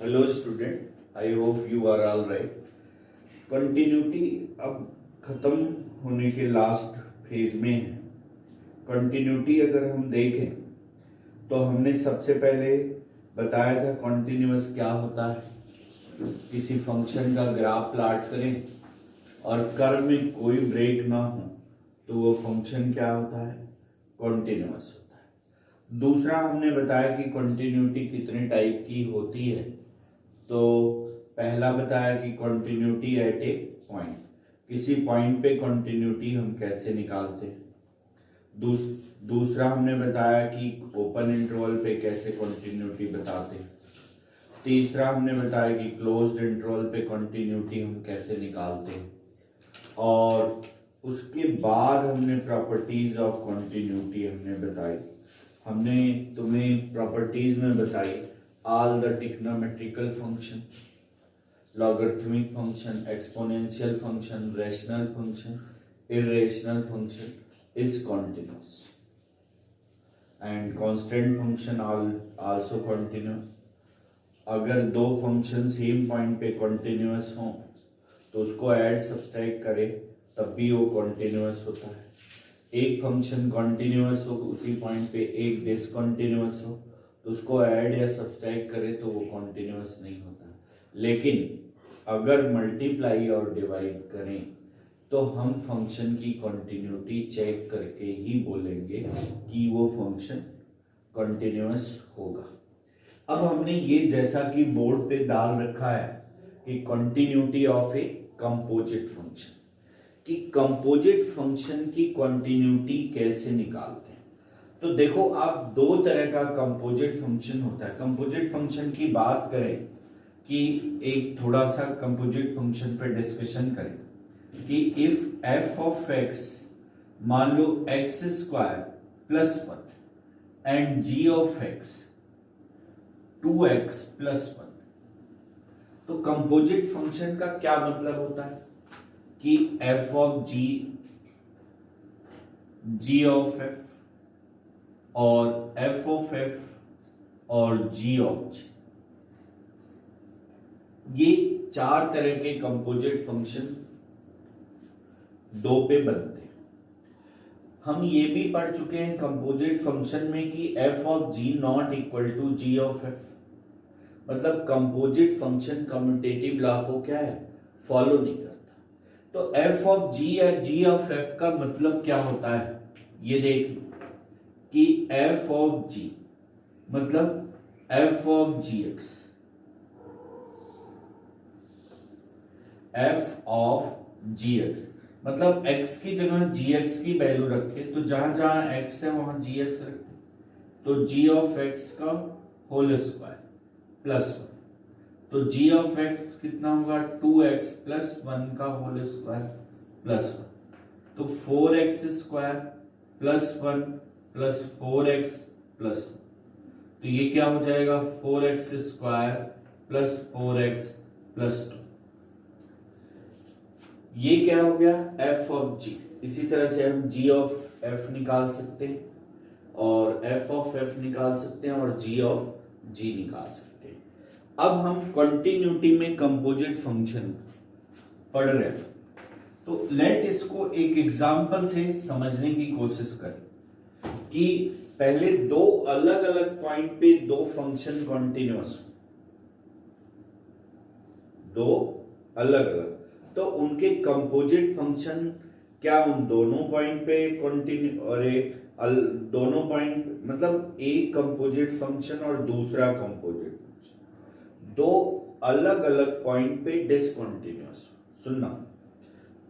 Hello student, I hope you are all right. Continuity अब खत्म होने के लास्ट फेज में है। कंटिन्यूटी अगर हम देखें तो हमने सबसे पहले बताया था कॉन्टिन्यूअस क्या होता है। किसी फंक्शन का ग्राफ प्लॉट करें और कर्व में कोई ब्रेक ना हो तो वो फंक्शन क्या होता है, कॉन्टिन्यूअस होता है। दूसरा हमने बताया कि कंटिन्यूटी कितने टाइप की होती है। तो पहला बताया कि कंटिन्यूटी एट ए पॉइंट, किसी पॉइंट पे कंटिन्यूटी हम कैसे निकालते हैं। दूसरा हमने बताया कि ओपन इंटरवल पे कैसे कंटिन्यूटी बताते हैं। तीसरा हमने बताया कि क्लोज्ड इंटरवल पे कंटिन्यूटी हम कैसे निकालते हैं। और उसके बाद हमने प्रॉपर्टीज ऑफ कंटिन्यूटी हमने बताई। हमने तुम्हें प्रॉपर्टीज में बताई all the trigonometrical function, logarithmic function, exponential function, rational function, irrational function is continuous and constant function also continuous. अगर दो फंक्शन सेम पॉइंट पे कंटिन्यूअस हो तो उसको ऐड सब्सट्रैक्ट करें तब भी वो कंटिन्यूअस होता है। एक फंक्शन कंटिन्यूअस हो उसी पॉइंट पे एक डिसकंटिन्यूअस हो तो उसको ऐड या सब्सट्रैक्ट करें तो वो कॉन्टिन्यूअस नहीं होता। लेकिन अगर मल्टीप्लाई और डिवाइड करें तो हम फंक्शन की कॉन्टिन्यूटी चेक करके ही बोलेंगे कि वो फंक्शन कॉन्टिन्यूअस होगा। अब हमने ये जैसा कि बोर्ड पे डाल रखा है कि continuity of a composite function, कि कंपोजिट फंक्शन की कॉन्टिन्यूटी कैसे निकालते हैं। तो देखो, आप दो तरह का कंपोजिट फंक्शन होता है। कंपोजिट फंक्शन की बात करें कि एक थोड़ा सा कंपोजिट फंक्शन पर डिस्कशन करें कि इफ एफ ऑफ एक्स, मान लो x square plus one and g of x 2x plus one, तो कंपोजिट फंक्शन का क्या मतलब होता है कि F of g, g of f और एफ ऑफ एफ और जी ऑफ जी, ये चार तरह के कंपोजिट फंक्शन दो पे बनते हैं। हम ये भी पढ़ चुके हैं कंपोजिट फंक्शन में कि F of G not equal to G of F, मतलब कंपोजिट फंक्शन कम्यूटेटिव लॉ को क्या है, फॉलो नहीं करता। तो एफ ऑफ जी या जी ऑफ एफ का मतलब क्या होता है, ये देख कि एफ ऑफ जी मतलब F of G X, F of G X मतलब x की जगह gx की वैल्यू रखे तो जहां जहां x है वहां gx रखते, तो g ऑफ x का होल स्क्वायर प्लस वन, तो g ऑफ x कितना होगा 2x प्लस वन का होल स्क्वायर प्लस वन, तो 4x square plus one plus 4x plus one, तो ये क्या हो जाएगा 4x square plus 4x plus 2। ये क्या हो गया f ऑफ g। इसी तरह से हम g ऑफ f निकाल सकते हैं और f ऑफ f निकाल सकते हैं और g ऑफ g निकाल सकते हैं। अब हम कंटिन्यूटी में कंपोजिट फंक्शन पढ़ रहे हैं तो लेट इसको एक एग्जांपल से समझने की कोशिश करें कि पहले दो अलग अलग पॉइंट पे दो फंक्शन कॉन्टिन्यूअस, दो अलग अलग, तो उनके कंपोजिट फंक्शन क्या उन दोनों पॉइंट पे कंटिन्यू, और दोनों पॉइंट मतलब एक कंपोजिट फंक्शन और दूसरा कंपोजिट फंक्शन दो अलग अलग पॉइंट पे डिसकंटिन्यूअस, सुनना,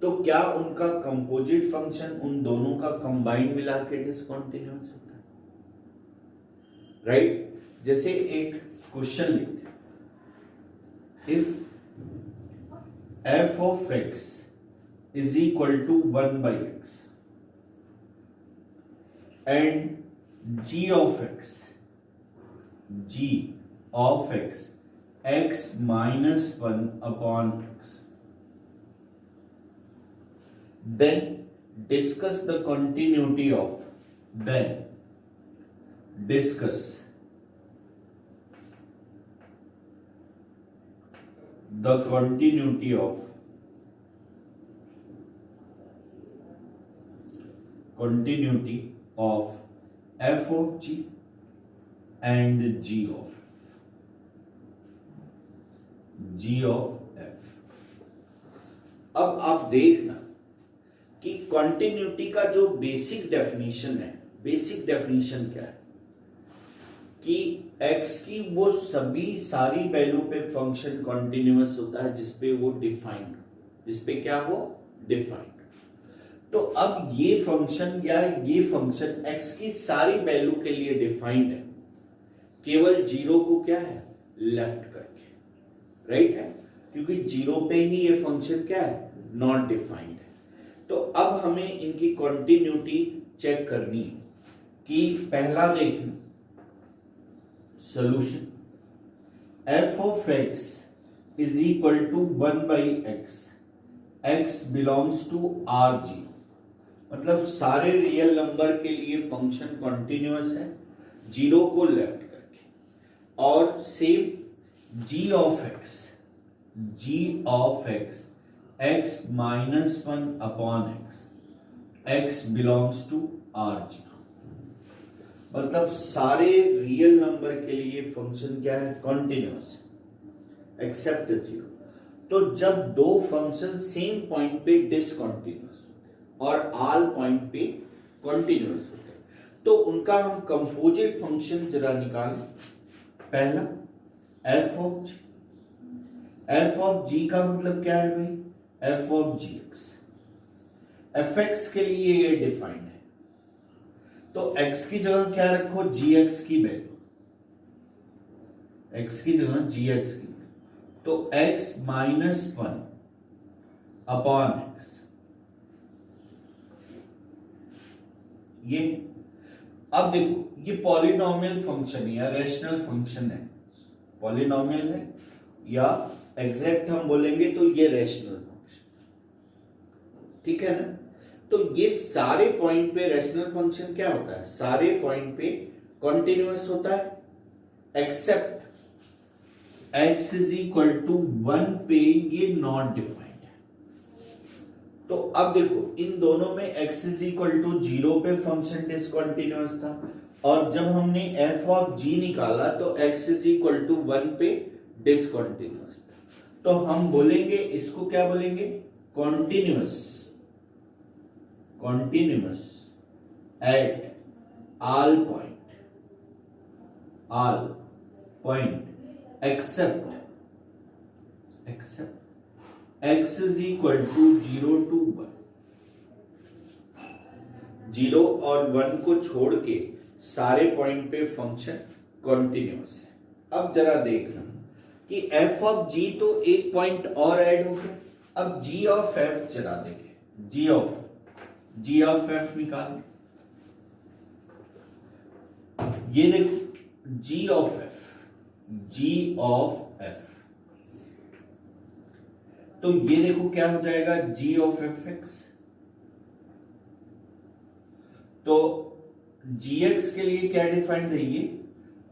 तो क्या उनका कंपोजिट फंक्शन उन दोनों का कंबाइन मिला के डिसकंटिन्यूअस होता है, राइट। जैसे एक क्वेश्चन लिखते हैं, if f of x is equal to 1 by x and g of x x minus 1 upon x, then discuss the continuity of, then discuss the continuity of f of g and g of f। अब आप देखना कि continuity का जो basic definition है, basic definition क्या है कि x की वो सभी सारी वैल्यू पे फंक्शन कॉन्टिन्यूअस होता है जिसपे वो डिफाइंड, जिसपे क्या हो डिफाइंड। तो अब ये फंक्शन या ये फंक्शन x की सारी वैल्यू के लिए डिफाइंड है, केवल जीरो को क्या है लेफ्ट करके, राइट है, क्योंकि जीरो पे ही ये फंक्शन क्या है नॉट डिफाइंड है। तो अब हमें इनकी कॉन्टिन्यूटी चेक करनी है कि पहला देखना solution f of x is equal to 1 by x belongs to R0, मतलब सारे रियल नंबर के लिए फंक्शन कॉन्टिन्यूअस है जीरो को लेफ्ट करके, और same g of x x minus 1 upon x belongs to R0, मतलब सारे रियल नंबर के लिए फंक्शन क्या है कॉन्टिन्यूअस एक्सेप्ट जीरो। तो जब दो फंक्शन सेम पॉइंट पे डिसकंटिन्यूअस और ऑल पॉइंट पे कॉन्टिन्यूअस होते हैं तो उनका हम कंपोजिट फंक्शन जरा निकालें। पहला एफ ऑफ जी का मतलब क्या है भाई, F of G X. F X के लिए ये डिफाइंड है, तो x की जगह क्या रखो gx की वैल्यू, x की जगह gx की, तो x माइनस 1 अपॉन x। ये अब देखो ये पॉलिनोमियल फंक्शन है या रेशनल फंक्शन है, पॉलिनोमियल है या एग्जैक्ट हम बोलेंगे तो ये रेशनल फंक्शन, ठीक है ना। तो ये सारे पॉइंट पे रेशनल फंक्शन क्या होता है, सारे पॉइंट पे कॉन्टिन्यूअस होता है except x is equal to 1 पे ये नॉट डिफाइंड है। तो अब देखो इन दोनों में x इज इक्वल टू 0 पे फंक्शन डिसकंटिन्यूअस था, और जब हमने f ऑफ g निकाला तो x इज इक्वल टू 1 पे डिसकंटिन्यूअस था। तो हम बोलेंगे इसको क्या बोलेंगे continuous at all point except x is equal to 0 to 1, 0 और 1 को छोड़ के सारे पॉइंट पे फंक्शन कॉन्टिन्यूअस है। अब जरा देखना कि f ऑफ g तो एक पॉइंट और ऐड हो गया, अब g ऑफ f जरा देखें, g ऑफ f निकाल, ये देखो g ऑफ f, तो ये देखो क्या हो जाएगा g ऑफ fx, तो gx के लिए क्या डिफाइंड है ये,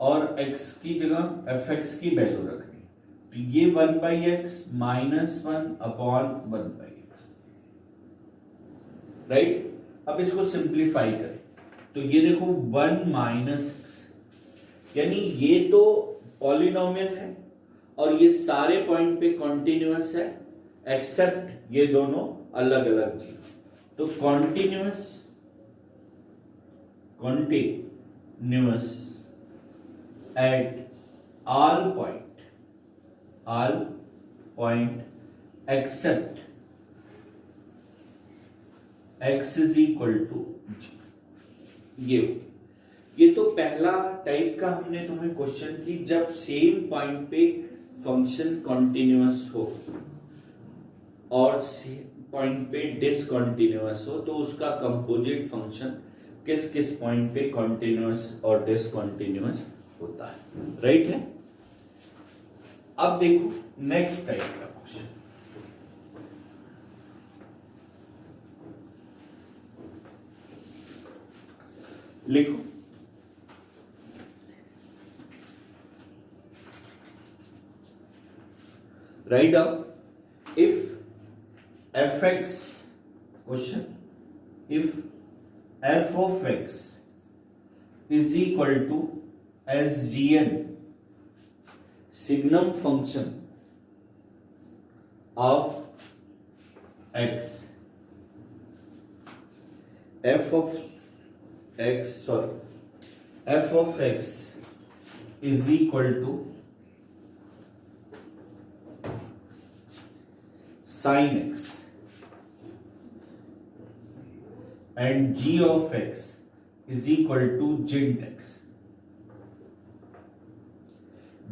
और x की जगह fx की वैल्यू रखनी, तो ये 1 by x minus 1 upon 1 by x, right. अब इसको सिंप्लीफाई करें तो ये देखो 1 माइनस x, यानी ये तो पॉलिनोमियल है और ये सारे पॉइंट पे कॉन्टिन्यूअस है एक्सेप्ट ये दोनों अलग अलग चीज, तो continuous at all point except x is equal to g. ये तो पहला टाइप का हमने तुम्हें क्वेश्चन की जब सेम पॉइंट पे फंक्शन कॉन्टिन्यूअस हो और सेम पॉइंट पे डिसकंटिन्यूअस हो तो उसका कंपोजिट फंक्शन किस किस पॉइंट पे कॉन्टिन्यूअस और डिसकंटिन्यूअस होता है, राइट है। अब देखो नेक्स्ट टाइप का क्वेश्चन, लिखो Write down if fx, question, if f of x is equal to sgn, signum function of x, f of x is equal to sin x and g of x is equal to gent x,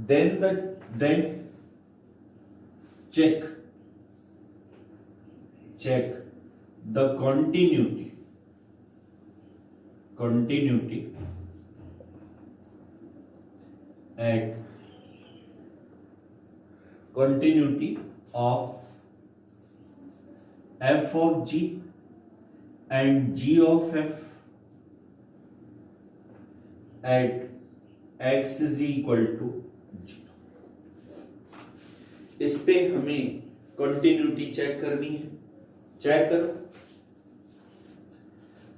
then check the continuity of f of g and g of f at x is equal to 0. इस पे हमें continuity check करनी है. Check करो.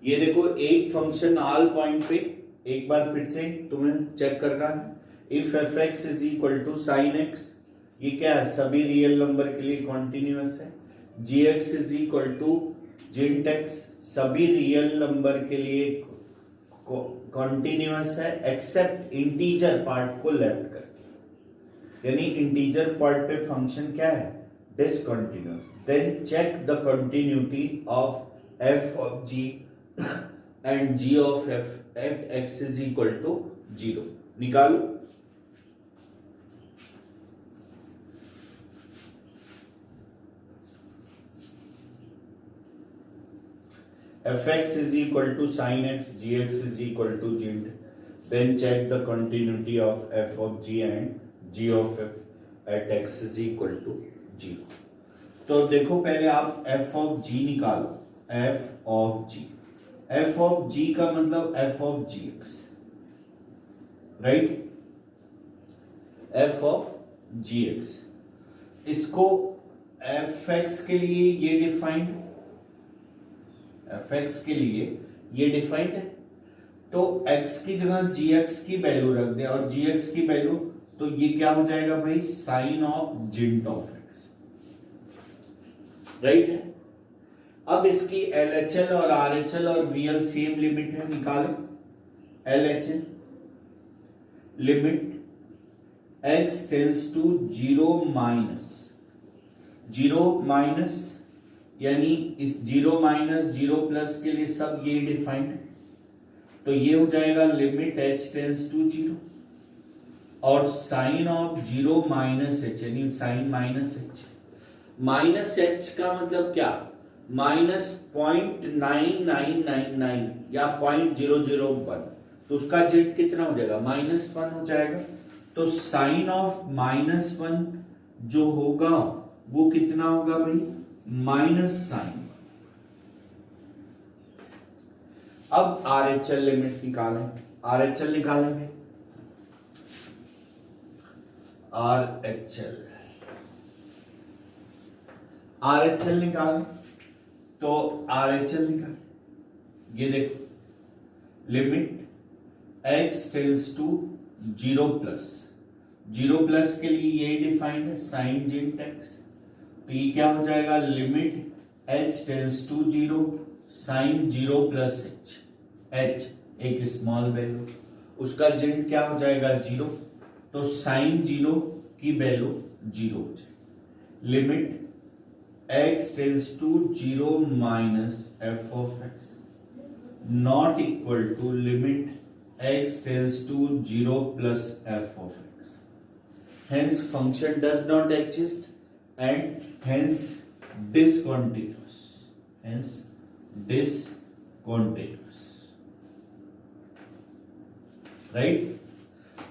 ये देखो एक function all point पे एक बार फिर से तुम्हें चेक करना है. If F X is equal to sine X, ये क्या है, सभी रियल नंबर के लिए कॉन्टिन्यूअस है. G x is equal to gent x, सभी रियल नंबर के लिए कॉन्टिन्यूअस है एक्सेप्ट इंटीजर पार्ट को लेफ्ट करके, यानी इंटीजर पार्ट पे फंक्शन क्या है, discontinuous. Then check the continuity of f of g and g of f at x is equal to 0. निकालो. fx is equal to sin x, gx is equal to gent. Then check the continuity of f of g and g of f at x is equal to 0. तो देखो पहले आप f of g निकालो. f of g का मतलब f of gx, right. f of gx, इसको fx के लिए ये डिफाइंड, fx के लिए ये डिफाइंड है. तो x की जगह gx की वैल्यू रख दे, और gx की वैल्यू तो ये क्या हो जाएगा भाई, साइन ऑफ जेंट ऑफ x, राइट है. अब इसकी LHL और RHL और VL सेम लिमिट है, निकालें. LHL limit x tends to 0 minus, यानी इस 0 माइनस 0 प्लस के लिए सब ये डिफाइंड है. तो ये हो जाएगा लिमिट h टेंस टू 0 और साइन ऑफ 0 माइनस h, यानी sine minus h. Minus h का मतलब क्या, माइनस 0.9999 या 0.001. तो उसका जेट कितना हो जाएगा, -1 हो जाएगा. तो साइन ऑफ -1 जो होगा वो कितना होगा भाई, माइनस साइन. अब RHL लिमिट निकालें. RHL निकालेंगे. RHL निकालें. तो RHL निकाल, ये देखो limit x tends to 0 plus के लिए ये डिफाइंड है साइन जेंट x. तो ये क्या हो जाएगा, limit h tends to 0 sine 0 plus h एक स्मॉल वैल्यू, उसका जेंट क्या हो जाएगा 0. तो साइन 0 की वैल्यू 0 हो जाएगी. Limit x tends to 0 minus f of x not equal to limit x tends to 0 plus f of x. Hence function does not exist and hence discontinuous. Right.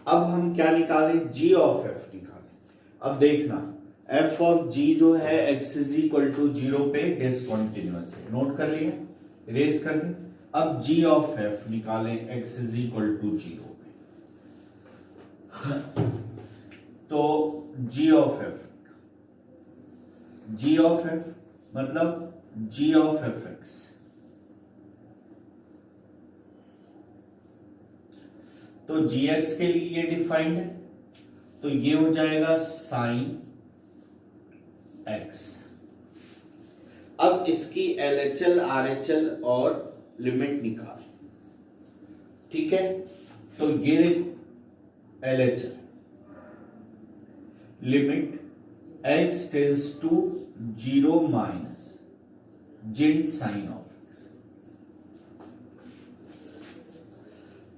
अब हम क्या निकालें, g ऑफ f निकालें. अब देखना f of g जो है x is equal to 0 पे डिसकंटिन्यूअस है, नोट कर लिया, इरेज कर दें. अब g ऑफ f निकालें x इज इक्वल टू 0 पे. तो g of f G of F मतलब जी ऑफ एफ एक्स। तो जी एक्स के लिए ये डिफाइंड है, तो ये हो जाएगा साइन एक्स। अब इसकी LHL RHL और लिमिट निकाल, ठीक है। तो ये LHL limit x tends to 0 minus जिन साइन ऑफ एक्स।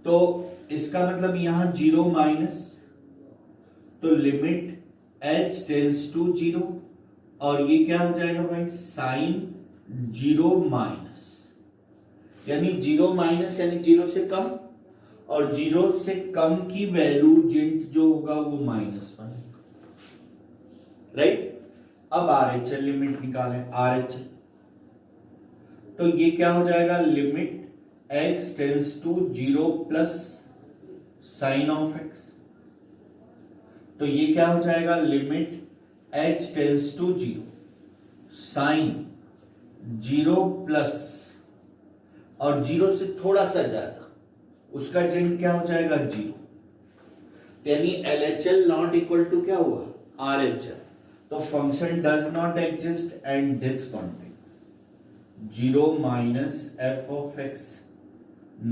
तो इसका मतलब यहां 0 माइनस, तो लिमिट h टेंस टू 0, और ये क्या हो जाएगा भाई साइन 0 माइनस, यानी 0 माइनस यानी 0 से कम, और 0 से कम की वैल्यू जिंट जो होगा वो -1, राइट। अब RHL लिमिट निकालें, RHL तो ये क्या हो जाएगा limit x tends to 0 plus sine of x। तो ये क्या हो जाएगा limit h tends to 0 sine 0 plus, और 0 से थोड़ा सा ज्यादा उसका चिन्ह क्या हो जाएगा 0, यानी LHL नॉट इक्वल टू क्या हुआ RHL। तो function does not exist and discontinuous. 0 minus f of x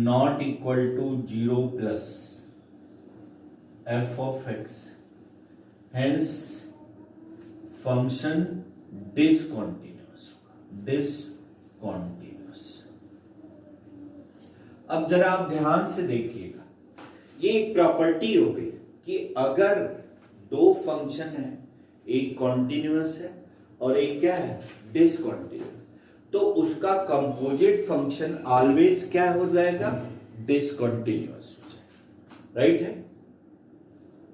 not equal to 0 plus f of x, hence function discontinuous. अब जरा आप ध्यान से देखिएगा, ये एक प्रॉपर्टी हो गई कि अगर दो फंक्शन है, एक कॉन्टिन्यूअस है और एक क्या है डिसकंटिन्यूअस, तो उसका कंपोजिट फंक्शन ऑलवेज क्या हो जाएगा डिसकंटिन्यूअस हो जाएगा, राइट है,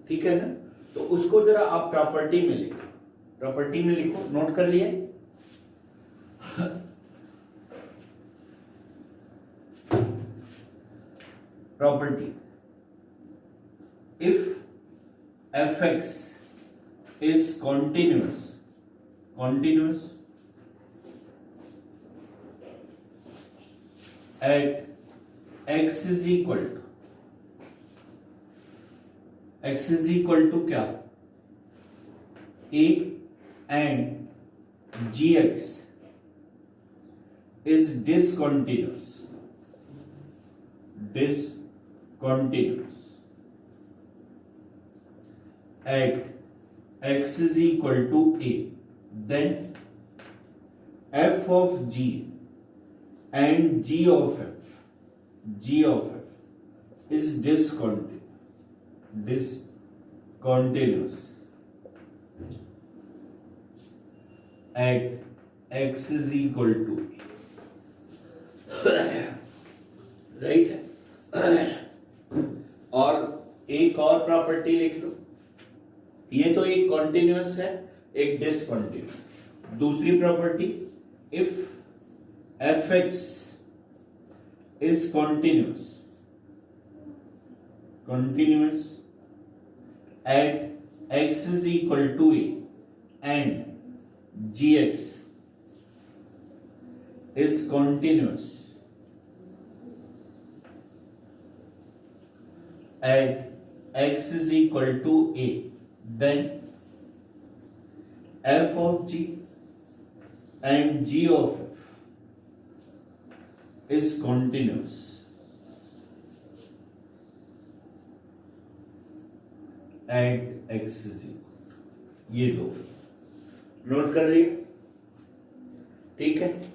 ठीक है ना। तो उसको जरा आप प्रॉपर्टी में लिखो, प्रॉपर्टी में लिखो, नोट कर लिए। Property, if fx is continuous at x is equal to क्या a and gx is discontinuous at x is equal to a, then f of g and g of f is discontinuous at x is equal to a, right है। और एक और property लिख लो, ये तो एक continuous है एक डिसकंटिन्यूअस। दूसरी property, if fx is continuous at x is equal to a and gx is continuous at x is equal to a, then f of g and g of f is continuous at x is equal, ये दो note कर लिए, ठीक है।